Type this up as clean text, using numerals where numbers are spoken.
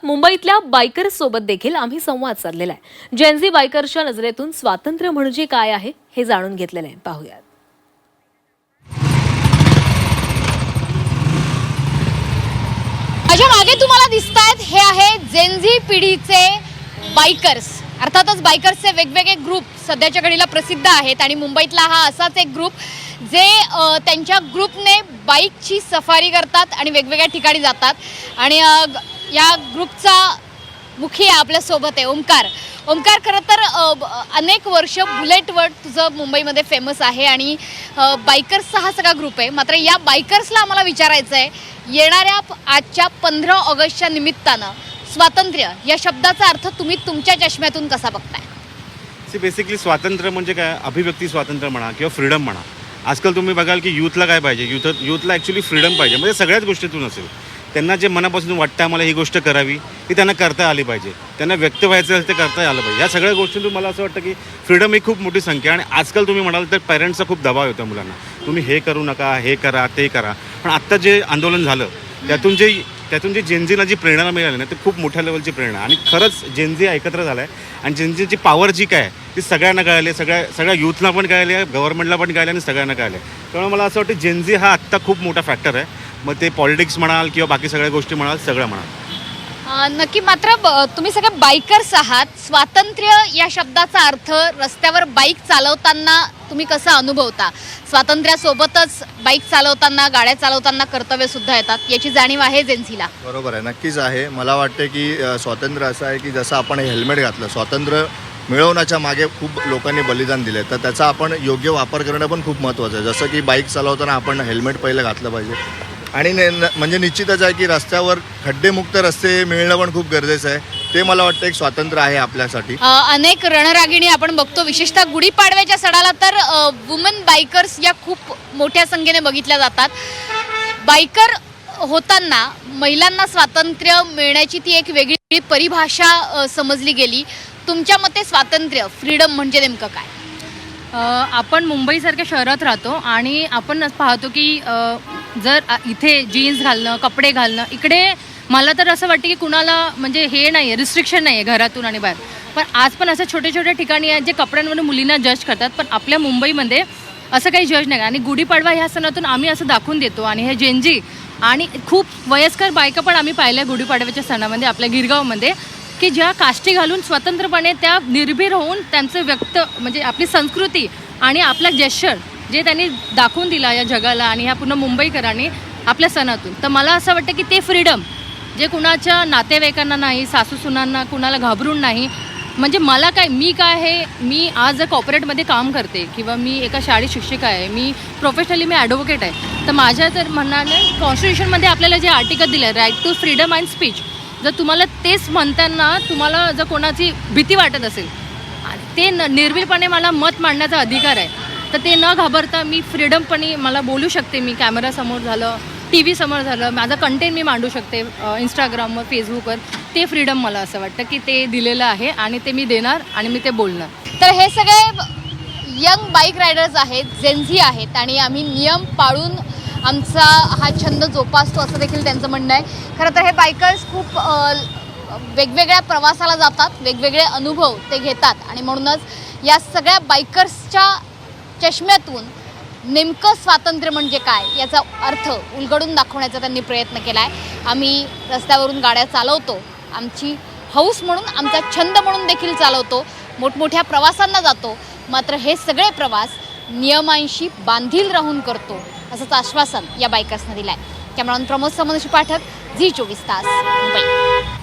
मुंबईतल्या बायकर्स सोबत देखील आम्ही संवाद साधलेला आहे। जेनझी बायकर्सच्या नजरेतून स्वातंत्र्य म्हणजे काय आहे हे जाणून घेतलेलं आहे। पाहूयात। माझ्या मागे तुम्हाला दिसतायत हे आहे जेनझी पिढीचे बायकर्स। अर्थातच बायकर्सचे वेगवेगळे ग्रुप सध्याच्या घडीला प्रसिद्ध आहेत आणि मुंबईतला हा असाच एक ग्रुप जे त्यांच्या ग्रुपने बाईकची सफारी करतात आणि वेगवेगळ्या ठिकाणी जातात आणि या ग्रुपचा मुखिया आपल्या सोबत आहे ओमकार। ओमकार, खरं तर अनेक वर्ष बुलेटवर तुझं मुंबईमध्ये फेमस आहे आणि बायकर्सचा हा सगळा ग्रुप आहे। मात्र या बायकर्सला आम्हाला विचारायचं आहे, येणाऱ्या आजच्या 15 ऑगस्टच्या निमित्तानं स्वातंत्र्य या शब्दाचा अर्थ तुम्ही तुमच्या चष्म्यातून कसा बघताय? बेसिकली स्वातंत्र्य म्हणजे काय, अभिव्यक्ती स्वातंत्र्य म्हणा किंवा फ्रीडम म्हणा। आजकाल तुम्ही बघाल की यूथला काय पाहिजे, यूथला ॲक्च्युली फ्रीडम पाहिजे। म्हणजे सगळ्याच गोष्टीतून असेल, त्यांना जे मनापासून वाटतं आम्हाला ही गोष्ट करावी ती त्यांना करता आली पाहिजे, त्यांना व्यक्त व्हायचं असेल ते करता आलं पाहिजे। या सगळ्या गोष्टीतून मला असं वाटतं की फ्रीडम ही खूप मोठी संख्या आणि आजकाल तुम्ही म्हणाल तर पॅरेंट्सचा खूप दबाव होता मुलांना, तुम्ही हे करू नका, हे करा, ते करा। पण आत्ता जे आंदोलन झालं त्यातून जे जेनझीला जी प्रेरणा मिळाली ना, ते खूप मोठ्या लेवलची प्रेरणा आणि खरंच जेनझी एकत्र झाला आहे आणि जेनझीची पॉवर जी काय ती सगळ्यांना कळाली, सगळ्या यूथला पण कळाली आहे, गव्हर्नमेंटला पण कळाली आणि सगळ्यांना कळाली आहे। त्यामुळे मला असं वाटतं जेनझी हा आत्ता खूप मोठा फॅक्टर आहे। मग ते पॉलिटिक्स म्हणाल किंवा बाकी सगळ्या गोष्टी म्हणाल, सगळं म्हणाल। नक्की। मात्र तुम्ही सगळे बायकर्स आहात, स्वातंत्र्य या शब्दाचा अर्थ रस्त्यावर बाईक चालवताना तुम्ही कसा अनुभवता? स्वातंत्र्यासोबतच बाईक चालवताना, गाड्या चालवताना कर्तव्य सुद्धा येतात, याची जाणीव आहे जेनझीला? बरोबर आहे, नक्कीच आहे। मला वाटते की स्वातंत्र्य असं आहे की जसं आपण हेल्मेट घातलं, स्वातंत्र्य मिळवण्याच्या मागे खूप लोकांनी बलिदान दिले, तर त्याचा आपण योग्य वापर करणं पण खूप महत्त्वाचं आहे। जसं की बाईक चालवताना आपण हेल्मेट पहिलं घातलं पाहिजे आणि म्हणजे निश्चितच आहे की रस्त्यावर खड्डेमुक्त रस्ते मिळणं पण खूप गरजेचं आहे। ते मला वाटतं एक स्वातंत्र्य आहे आपल्यासाठी। अनेक रणरागिणी आपण बघतो, विशेषतः गुढीपाडव्याच्या सणाला तर वुमन बायकर्स या खूप मोठ्या संख्येने बघितल्या जातात। बायकर होताना महिलांना स्वातंत्र्य मिळण्याची ती एक वेगळी परिभाषा समजली गेली। तुमच्या मते स्वातंत्र्य, फ्रीडम म्हणजे नेमकं काय? आपण मुंबईसारख्या शहरात राहतो आणि आपण पाहतो की जर इथे जीन्स घालणं, कपडे घालणं, इकडे मला तर असं वाटतं की कुणाला म्हणजे हे नाही आहे, रिस्ट्रिक्शन नाही आहे घरातून आणि बाहेर। पण आज पण असं छोटे छोटे ठिकाणी आहेत जे कपड्यांवरून मुलींना जज करतात, पण आपल्या मुंबईमध्ये असं काही जज नाही। आणि गुढीपाडवा ह्या सणातून आम्ही असं दाखवून देतो आणि हे जेनझी आणि खूप वयस्कर बायका पण आम्ही पाहिल्या गुढीपाडव्याच्या सणामध्ये आपल्या गिरगावमध्ये, की ज्या काष्टी घालून स्वतंत्रपणे त्या निर्भीड होऊन त्यांचं व्यक्त म्हणजे आपली संस्कृती आणि आपला जेस्चर जे त्यांनी दाखवून दिला या जगाला आणि ह्या पूर्ण मुंबईकरांनी आपल्या सणातून, तर मला असं वाटतं की ते फ्रीडम जे कुणाच्या नातेवाईकांना नाही, सासूसुनांना कुणाला घाबरून नाही। म्हणजे मला काय, मी काय आहे, मी आज कॉर्पोरेटमध्ये काम करते किंवा मी एका शाळेत शिक्षिका आहे, मी प्रोफेशनली मी ॲडव्होकेट आहे, तर माझ्या तर म्हणण्याने कॉन्स्टिट्यूशनमध्ये आपल्याला जे आर्टिकल दिलं आहे, right to freedom and speech, जर तुम्हाला तेच म्हणताना तुम्हाला जर कोणाची भीती वाटत असेल, ते निर्भीडपणे मला मत मांडण्याचा अधिकार आहे, तर ते न घाबरता मी फ्रीडमपणे मला बोलू शकते। मी कॅमेरासमोर झालं, टी व्ही समोर झालं, माझा कंटेंट मी मांडू शकते इंस्टाग्रामवर, फेसबुकवर। ते फ्रीडम मला असं वाटतं की ते दिलेलं आहे आणि ते मी देणार आणि मी ते बोलणार। तर हे सगळे यंग बाईक रायडर्स आहेत, जेनझी आहेत आणि आम्ही नियम पाळून आमचा हा छंद जोपासतो, असं देखील त्यांचं म्हणणं आहे। खरं तर हे बायकर्स खूप वेगवेगळ्या प्रवासाला जातात, वेगवेगळे अनुभव ते घेतात आणि म्हणूनच या सगळ्या बायकर्सच्या चष्म्यातून नेमकं स्वातंत्र्य म्हणजे काय याचा अर्थ उलगडून दाखवण्याचा त्यांनी प्रयत्न केला आहे। आम्ही रस्त्यावरून गाड्या चालवतो, आमची हौस म्हणून, आमचा छंद म्हणून देखील चालवतो, मोठमोठ्या प्रवासांना जातो, मात्र हे सगळे प्रवास नियमांशी बांधील राहून करतो, असंच आश्वासन या बायकर्सनं दिलं आहे। कॅमेरामॅन प्रमोद समोनशी पाठक, झी 24 तास, मुंबई।